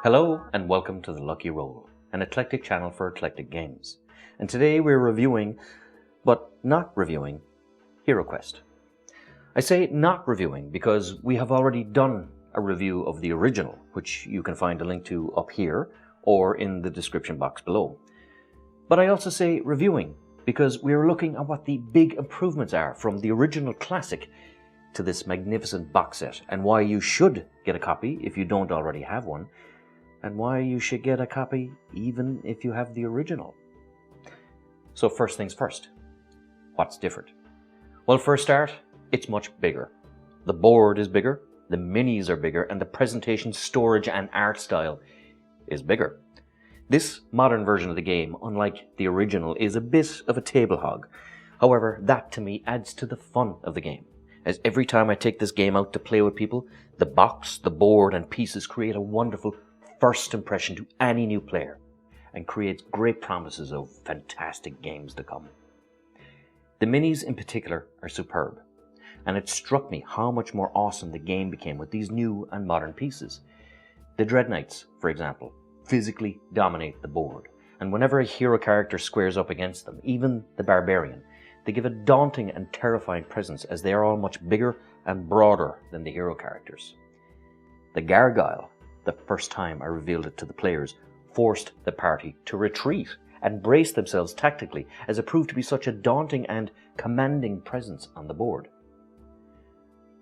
Hello and welcome to The Lucky Roll, an eclectic channel for eclectic games. And today we're reviewing, but not reviewing, HeroQuest. I say not reviewing because we have already done a review of the original, which you can find a link to up here or in the description box below. But I also say reviewing because we are looking at what the big improvements are from the original classic to this magnificent box set, and why you should get a copy if you don't already have one, and why you should get a copy even if you have the original. So first things first, what's different? Well, for a start, it's much bigger. The board is bigger, the minis are bigger, and the presentation, storage, and art style is bigger. This modern version of the game, unlike the original, is a bit of a table hog. However, that to me adds to the fun of the game, as every time I take this game out to play with people, the box, the board, and pieces create a wonderful first impression to any new player and creates great promises of fantastic games to come. The minis in particular are superb, and it struck me how much more awesome the game became with these new and modern pieces. The Dread Knights, for example, physically dominate the board, and whenever a hero character squares up against them, even the Barbarian, they give a daunting and terrifying presence as they are all much bigger and broader than the hero characters. The Gargoyle, the first time I revealed it to the players, forced the party to retreat and brace themselves tactically, as it proved to be such a daunting and commanding presence on the board.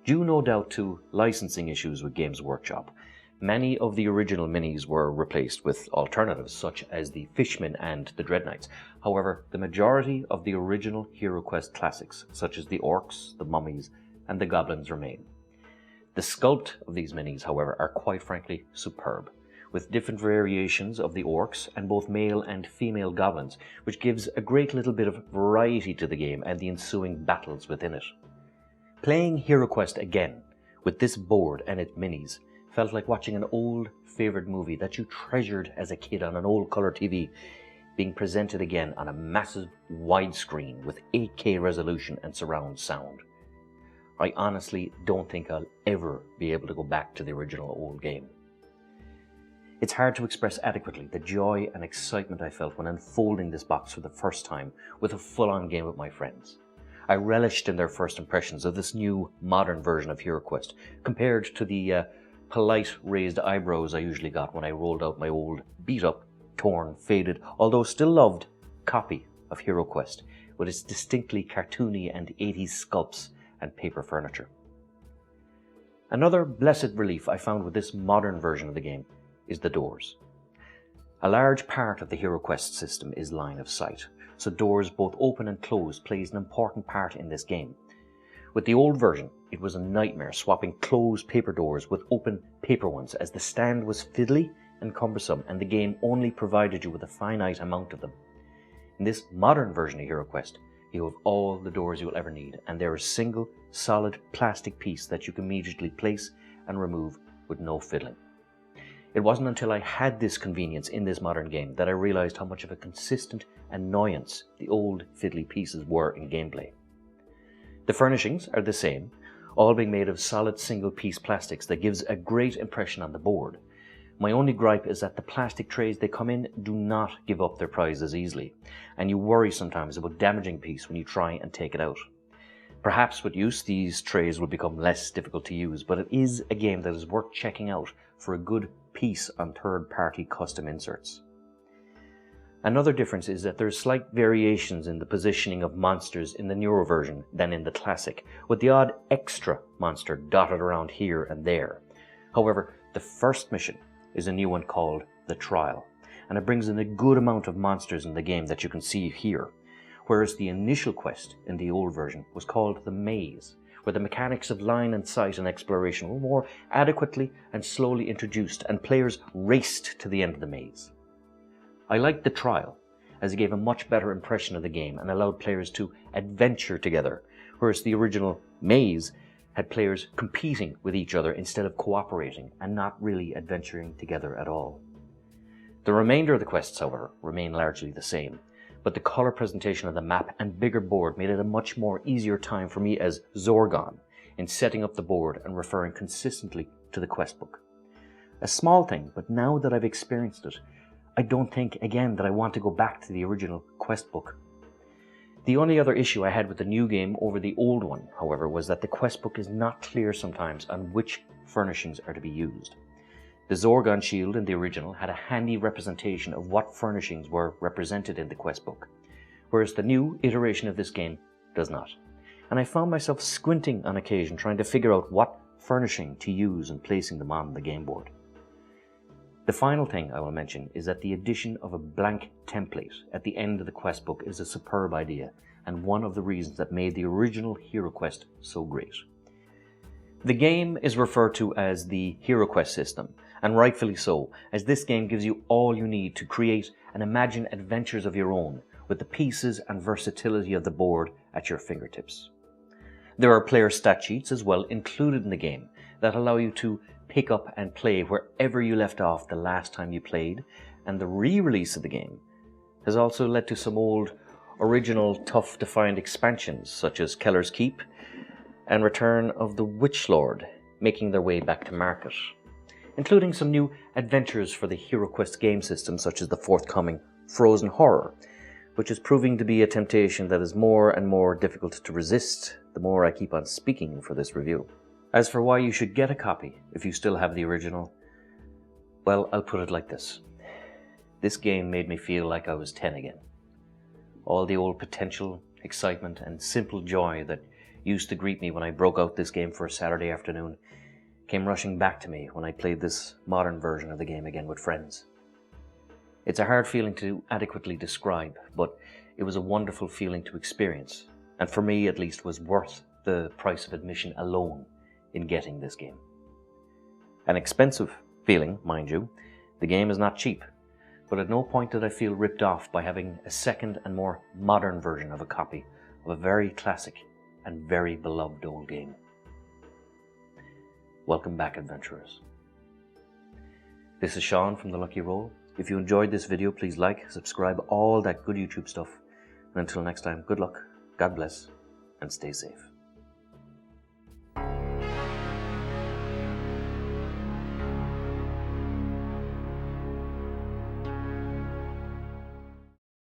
Due no doubt to licensing issues with Games Workshop, many of the original minis were replaced with alternatives such as the Fishmen and the Dread Knights. However, the majority of the original HeroQuest classics, such as the Orcs, the Mummies, and the Goblins, remain. The sculpt of these minis, however, are quite frankly superb, with different variations of the orcs and both male and female goblins, which gives a great little bit of variety to the game and the ensuing battles within it. Playing HeroQuest again with this board and its minis felt like watching an old favourite movie that you treasured as a kid on an old colour TV being presented again on a massive widescreen with 8K resolution and surround sound. I honestly don't think I'll ever be able to go back to the original old game. It's hard to express adequately the joy and excitement I felt when unfolding this box for the first time with a full-on game with my friends. I relished in their first impressions of this new, modern version of HeroQuest, compared to the polite raised eyebrows I usually got when I rolled out my old, beat-up, torn, faded, although still loved, copy of HeroQuest, with its distinctly cartoony and 80s sculpts and paper furniture. Another blessed relief I found with this modern version of the game is the doors. A large part of the HeroQuest system is line of sight, so doors both open and close plays an important part in this game. With the old version, it was a nightmare swapping closed paper doors with open paper ones, as the stand was fiddly and cumbersome and the game only provided you with a finite amount of them. In this modern version of HeroQuest, you have all the doors you will ever need, and they're a single, solid plastic piece that you can immediately place and remove with no fiddling. It wasn't until I had this convenience in this modern game that I realized how much of a consistent annoyance the old fiddly pieces were in gameplay. The furnishings are the same, all being made of solid single-piece plastics that gives a great impression on the board. My only gripe is that the plastic trays they come in do not give up their prizes easily, and you worry sometimes about damaging a piece when you try and take it out. Perhaps with use these trays will become less difficult to use, but it is a game that is worth checking out for a good piece on third-party custom inserts. Another difference is that there are slight variations in the positioning of monsters in the newer version than in the classic, with the odd extra monster dotted around here and there. However, the first mission is a new one called The Trial, and it brings in a good amount of monsters in the game that you can see here, whereas the initial quest in the old version was called The Maze, where the mechanics of line and sight and exploration were more adequately and slowly introduced, and players raced to the end of the maze. I liked The Trial, as it gave a much better impression of the game and allowed players to adventure together, whereas the original Maze had players competing with each other instead of cooperating and not really adventuring together at all. The remainder of the quests, however, remain largely the same, but the colour presentation of the map and bigger board made it a much more easier time for me as Zorgon in setting up the board and referring consistently to the quest book. A small thing, but now that I've experienced it, I don't think again that I want to go back to the original quest book. The only other issue I had with the new game over the old one, however, was that the quest book is not clear sometimes on which furnishings are to be used. The Zorgon shield in the original had a handy representation of what furnishings were represented in the quest book, whereas the new iteration of this game does not. And I found myself squinting on occasion trying to figure out what furnishing to use and placing them on the game board. The final thing I will mention is that the addition of a blank template at the end of the quest book is a superb idea and one of the reasons that made the original HeroQuest so great. The game is referred to as the HeroQuest system, and rightfully so, as this game gives you all you need to create and imagine adventures of your own with the pieces and versatility of the board at your fingertips. There are player stat sheets as well included in the game that allow you to pick up and play wherever you left off the last time you played, and the re-release of the game has also led to some old original tough to find expansions such as Keller's Keep and Return of the Witch Lord making their way back to market, including some new adventures for the HeroQuest game system such as the forthcoming Frozen Horror, which is proving to be a temptation that is more and more difficult to resist the more I keep on speaking for this review. As for why you should get a copy if you still have the original, well, I'll put it like this. This game made me feel like I was 10 again. All the old potential, excitement, and simple joy that used to greet me when I broke out this game for a Saturday afternoon came rushing back to me when I played this modern version of the game again with friends. It's a hard feeling to adequately describe, but it was a wonderful feeling to experience, and for me at least was worth the price of admission alone in getting this game. An expensive feeling, mind you. The game is not cheap, but at no point did I feel ripped off by having a second and more modern version of a copy of a very classic and very beloved old game. Welcome back, adventurers. This is Sean from The Lucky Roll. If you enjoyed this video, please like, subscribe, all that good YouTube stuff. And until next time, good luck, God bless, and stay safe.